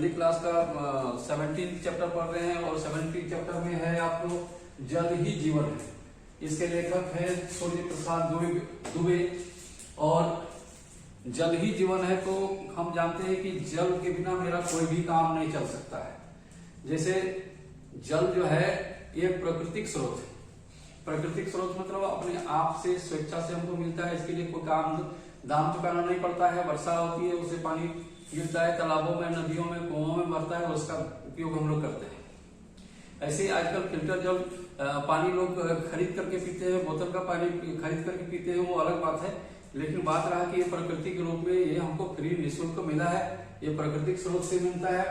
Hindi class का 17 chapter पढ़ रहे हैं और 17 चैप्टर में है आपको जल ही जीवन है। इसके लेखक है सूर्य प्रसाद दुबे। और जल ही जीवन है तो हम जानते हैं कि जल के बिना मेरा कोई भी काम नहीं चल सकता है। जैसे जल जो है ये प्राकृतिक स्रोत है। प्राकृतिक स्रोत मतलब अपने आप से स्वेच्छा से हमको मिलता है, इसके लिए कोई दाम चुकाना नहीं पड़ता है। वर्षा होती है, उससे पानी गिरता है, तालाबों में, नदियों में, कुओं में मरता है, उसका उपयोग हम लोग करते हैं। ऐसे ही आजकल फिल्टर जल पानी लोग खरीद करके पीते हैं, बोतल का पानी खरीद करके पीते हैं, वो अलग बात है। लेकिन बात रहा कि ये प्राकृतिक रूप में ये हमको फ्री निःशुल्क मिला है, ये प्राकृतिक स्रोत से मिलता है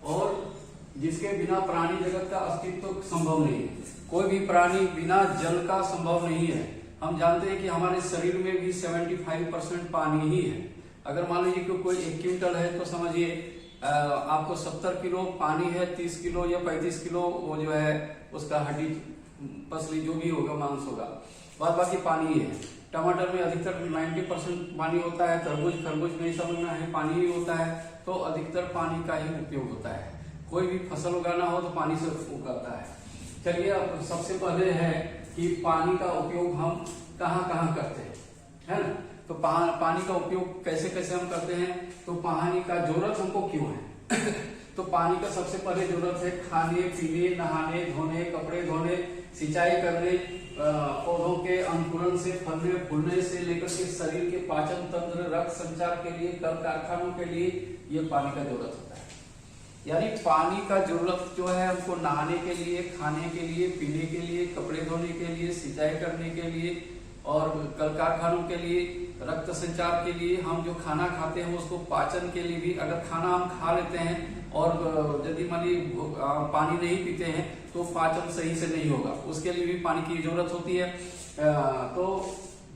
और जिसके बिना प्राणी जगत का अस्तित्व संभव नहीं है। कोई भी प्राणी बिना जल का संभव नहीं है। हम जानते हैं कि हमारे शरीर में भी 75% पानी ही है। अगर मान लीजिए कि कोई 1 क्विंटल है तो समझिए आपको 70 किलो पानी है, 30 किलो या 35 किलो वो जो है उसका हड्डी पसली जो भी होगा मांस होगा, बाद बाकी पानी ही है। टमाटर में अधिकतर 90% पानी होता है, खरबूज नहीं समझना है, पानी ही होता है। तो अधिकतर पानी का ही उपयोग होता है। कोई भी फसल उगाना हो तो पानी से उगाता है। चलिए अब सबसे पहले है कि पानी का उपयोग हम कहाँ कहाँ करते हैं, है ना। तो पानी का उपयोग कैसे कैसे हम करते हैं, तो पानी का जरूरत हमको क्यों है तो पानी का सबसे पहले जरूरत है खाने पीने, नहाने धोने, कपड़े धोने, सिंचाई करने, पौधों के अंकुरण से, फलने फूलने से लेकर के शरीर के पाचन तंत्र, रक्त संचार के लिए, कल कारखानों के लिए ये पानी का जरूरत होता है। यानी पानी का जरूरत जो है हमको नहाने के लिए, खाने के लिए, पीने के लिए, कपड़े धोने के लिए, सिंचाई करने के लिए और कल कारखानों के लिए, रक्त संचार के लिए। हम जो खाना खाते हैं उसको पाचन के लिए भी, अगर खाना हम खा लेते हैं और यदि मान लीजिए पानी नहीं पीते हैं तो पाचन सही से नहीं होगा, उसके लिए भी पानी की जरूरत होती है। तो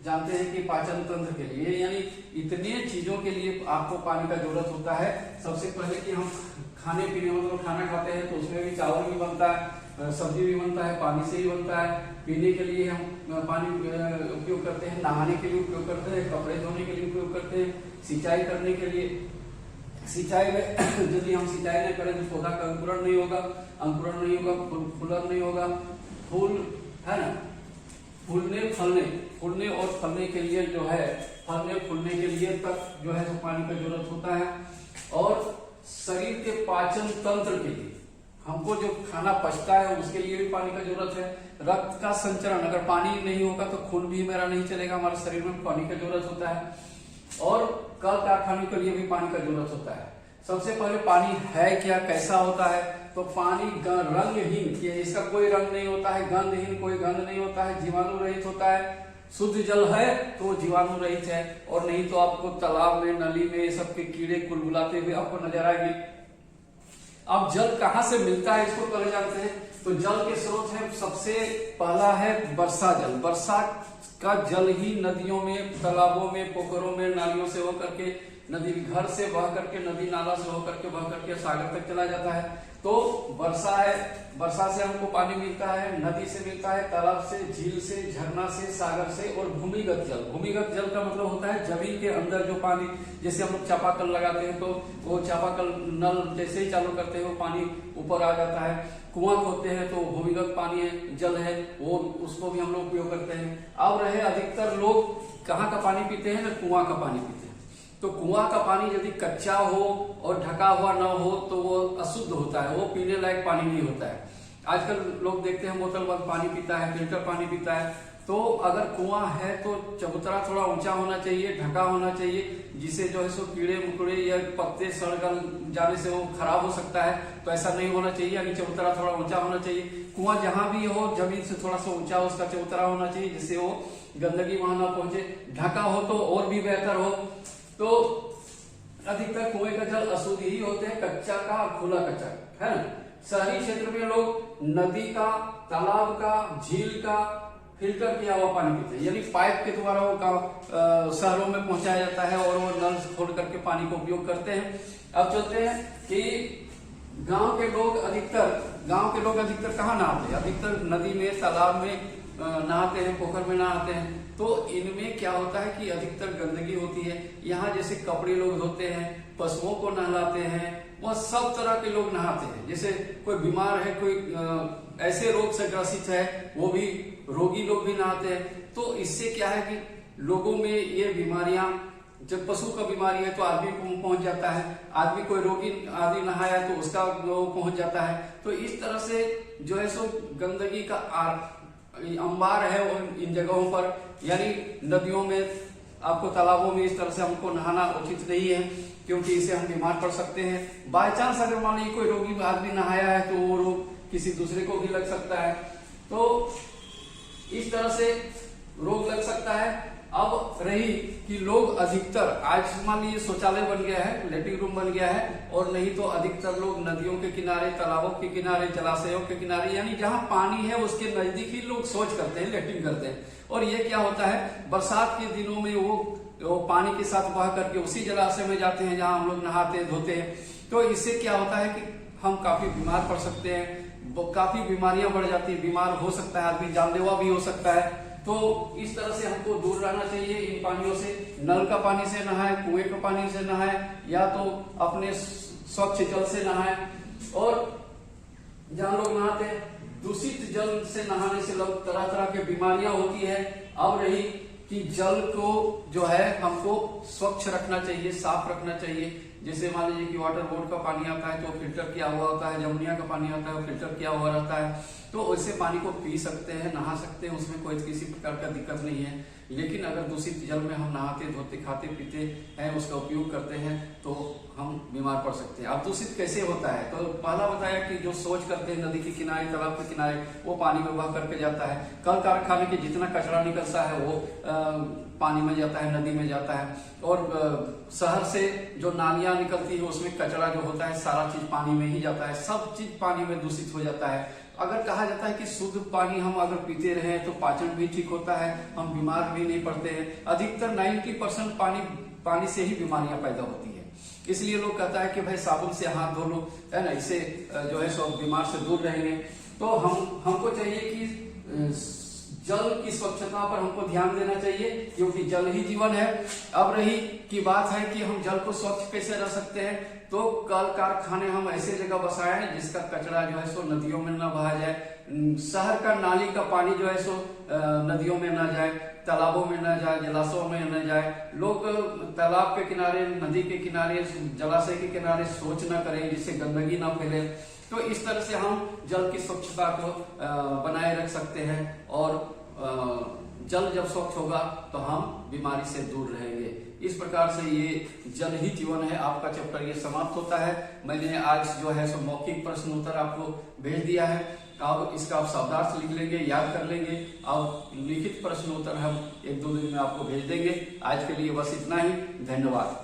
जानते हैं कि पाचन तंत्र के लिए, यानी इतने चीजों के लिए आपको पानी का जरूरत होता है। सबसे पहले कि हम खाने पीने मतलब खाना खाते हैं तो उसमें भी चावल भी बनता है, सब्जी भी बनता है, पानी से ही बनता है। पीने के लिए हम पानी उपयोग करते हैं, नहाने के लिए उपयोग करते हैं, कपड़े धोने के लिए उपयोग करते हैं, सिंचाई करने के लिए। सिंचाई में यदि हम सिंचाई नहीं करें तो पौधा का अंकुरण नहीं होगा, फूलन नहीं होगा, फूल है ना, फूलने और फलने के लिए जो है, फलने फूलने के लिए तक जो है तो पानी का जरूरत होता है। और शरीर के पाचन तंत्र के लिए, हमको जो खाना पचता है उसके लिए भी पानी का जरूरत है। रक्त का संचरण, अगर पानी नहीं होगा तो खून भी मेरा नहीं चलेगा, हमारे शरीर में पानी का जरूरत होता है। और कल कारखाने के लिए भी पानी का जरूरत होता है। सबसे पहले पानी है क्या, कैसा होता है, तो पानी रंगहीन, इसका कोई रंग नहीं होता है, गंधहीन, कोई गंध नहीं होता है, जीवाणु रहित होता है। शुद्ध जल है तो जीवाणु रहित है, और नहीं तो आपको तालाब में, नली में ये सब के कीड़े कुलबुलाते हुए आपको नजर आएंगे। अब जल कहाँ से मिलता है इसको पहले जानते हैं। तो जल के स्रोत है, सबसे पहला है वर्षा जल। वर्षा का जल ही नदियों में, तालाबों में, पोखरों में, नालियों से होकर के, नदी घर से बह करके, नदी नाला से होकर के बह करके सागर तक चला जाता है। तो वर्षा है, वर्षा से हमको पानी मिलता है, नदी से मिलता है, तालाब से, झील से, झरना से, सागर से। और भूमिगत जल, भूमिगत जल का मतलब होता है जमीन के अंदर जो पानी, जैसे हम लोग चापाकल लगाते हैं तो वो चापाकल नल जैसे ही चालू करते हैं वो पानी ऊपर आ जाता है। कुआं खोदते हैं तो भूमिगत पानी है, जल है, वो उसको भी हम लोग उपयोग करते हैं। अब रहे अधिकतर लोग कहाँ का पानी पीते हैं ना, कुआं का पानी पीते हैं। तो कुआं का पानी यदि कच्चा हो और ढका हुआ न हो तो वो अशुद्ध होता है, वो पीने लायक पानी नहीं होता है। आजकल लोग देखते हैं बोतल बंद पानी पीता है, फिल्टर पानी पीता है। तो अगर कुआं है तो चबूतरा थोड़ा ऊंचा होना चाहिए, ढका होना चाहिए, जिसे जो है सो कीड़े मकोड़े या पत्ते सड़ गल जाने से वो खराब हो सकता है। तो ऐसा नहीं होना चाहिए, यानी चबूतरा थोड़ा ऊंचा होना चाहिए। कुआं जहां भी हो जमीन से थोड़ा सा ऊंचा उसका चबूतरा होना चाहिए, जिससे वो गंदगी वहां ना पहुंचे। ढका हो तो और भी बेहतर हो। तो अधिकतर कुएं का जल अशुद्ध ही होते हैं, कच्चा का और खुला कच्चा, है ना। शहरी क्षेत्र में लोग नदी का, तालाब का, झील का फिल्टर किया हुआ पानी पीते हैं, यानी पाइप के द्वारा वो शहरों में पहुंचाया जाता है और वो नल खोल करके पानी को उपयोग करते हैं। अब चलते हैं कि गांव के लोग अधिकतर कहाँ नहाते हैं, अधिकतर नदी में, तालाब में, नहाते हैं, पोखर में नहाते हैं, तो इनमें क्या होता है कि अधिकतर गंदगी होती है। यहाँ जैसे कपड़े लोग धोते हैं, पशुओं को नहलाते हैं, वह सब तरह के लोग नहाते हैं। जैसे कोई बीमार है, कोई ऐसे रोग से ग्रसित है, वो भी रोगी लोग भी नहाते हैं। तो इससे क्या है कि लोगों में ये बीमारियां, जब पशु का बीमारी है तो आदमी को पहुंच जाता है, आदमी कोई रोगी आदमी नहाया तो उसका वो पहुंच जाता है। तो इस तरह से जो है सो गंदगी का अंबार है इन जगहों पर, यानी नदियों में, आपको तालाबों में इस तरह से हमको नहाना उचित नहीं है, क्योंकि इससे हम बीमार पड़ सकते हैं। बाय चांस अगर मान लीजिए कोई रोगी आदमी नहाया है तो वो रोग किसी दूसरे को भी लग सकता है, तो इस तरह से रोग लग सकता है। अब रही कि लोग अधिकतर, आज मान लीजिए शौचालय बन गया है, लेटरिन रूम बन गया है, और नहीं तो अधिकतर लोग नदियों के किनारे, तालाबों के किनारे, जलाशयों के किनारे, यानी जहां पानी है उसके नजदीक ही लोग शौच करते हैं, लेटरिन करते हैं। और ये क्या होता है, बरसात के दिनों में वो पानी के साथ बह करके उसी जलाशय में जाते हैं जहां हम लोग नहाते हैं, धोते हैं। तो इससे क्या होता है कि हम काफी बीमार पड़ सकते हैं, काफी बीमारियां बढ़ जाती है, बीमार हो सकता है आदमी, जानलेवा भी हो सकता है। तो इस तरह से हमको दूर रहना चाहिए इन पानियों से। नल का पानी से नहाए, कुएं का पानी से नहाए, या तो अपने स्वच्छ जल से नहाए। और जहां लोग नहाते हैं, दूषित जल से नहाने से लोग तरह तरह की बीमारियां होती है। अब रही कि जल को जो है हमको स्वच्छ रखना चाहिए, साफ रखना चाहिए। जैसे मान लीजिए कि वाटर बोर्ड का पानी आता है तो फिल्टर किया हुआ होता है, जमुनिया का पानी आता है वो फिल्टर किया हुआ रहता है, तो उससे पानी को पी सकते हैं, नहा सकते हैं, उसमें कोई किसी प्रकार का दिक्कत नहीं है। लेकिन अगर दूषित जल में हम नहाते, धोते, खाते, पीते हैं, उसका उपयोग करते हैं, तो हम बीमार पड़ सकते हैं। अब दूषित कैसे होता है, तो पहला बताया कि जो शौच करते हैं नदी के किनारे, तालाब के किनारे, वो पानी में बह करके जाता है। कल कारखाने के जितना कचरा निकलता है वो पानी में जाता है, नदी में जाता है। और शहर से जो नालियां निकलती है उसमें कचरा जो होता है सारा चीज पानी में ही जाता है, सब चीज पानी में दूषित हो जाता है। अगर कहा जाता है कि शुद्ध पानी हम अगर पीते रहे तो पाचन भी ठीक होता है, हम बीमार भी नहीं पड़ते हैं। अधिकतर 90% पानी से ही बीमारियां पैदा होती है। इसलिए लोग कहता है कि भाई साबुन से हाथ धो लो, है ना, इससे जो है सब बीमार से दूर रहेंगे। तो हमको चाहिए कि जल की स्वच्छता पर हमको ध्यान देना चाहिए, क्योंकि जल ही जीवन है। अब रही की बात है कि हम जल को स्वच्छ कैसे रख सकते हैं, तो कल कारखाने हम ऐसे जगह बसाए हैं जिसका कचरा जो है सो नदियों में न बहा जाए। शहर का नाली का पानी जो है सो नदियों में न जाए, तालाबों में न जाए, जलाशयों में न जाए। लोग तालाब के किनारे, नदी के किनारे, जलाशय के किनारे शौच न करें जिससे गंदगी न फैले। तो इस तरह से हम जल की स्वच्छता को बनाए रख सकते हैं, और जल जब स्वच्छ होगा तो हम बीमारी से दूर रहेंगे। इस प्रकार से ये जल ही जीवन है। आपका चैप्टर ये समाप्त होता है। मैंने आज जो है सो मौखिक प्रश्न उत्तर आपको भेज दिया है। अब इसका आप शब्दार्थ लिख लेंगे, याद कर लेंगे। अब लिखित प्रश्न उत्तर हम 1-2 दिन में आपको भेज देंगे। आज के लिए बस इतना ही। धन्यवाद।